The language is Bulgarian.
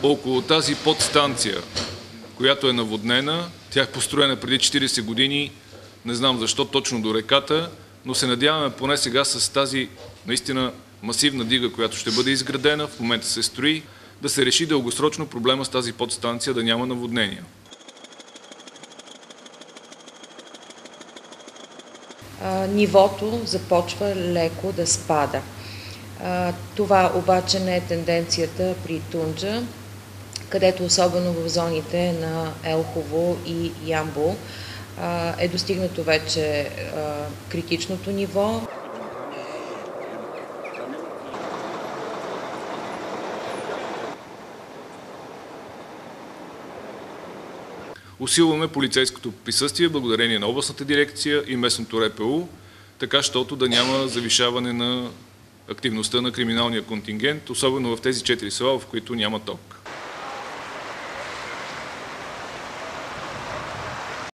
около тази подстанция, която е наводнена. Тя е построена преди 40 години, не знам защо точно до реката, но се надяваме поне сега с тази наистина масивна дига, която ще бъде изградена, в момента се строи, да се реши дългосрочно проблема с тази подстанция, да няма наводнения. Нивото започва леко да спада. Това обаче не е тенденцията при Тунджа, където особено в зоните на Елхово и Ямбол е достигнато вече критичното ниво. Усилваме полицейското присъствие благодарение на областната дирекция и местното РПУ, така щото да няма завишаване на активността на криминалния контингент, особено в тези 4 села, в които няма ток.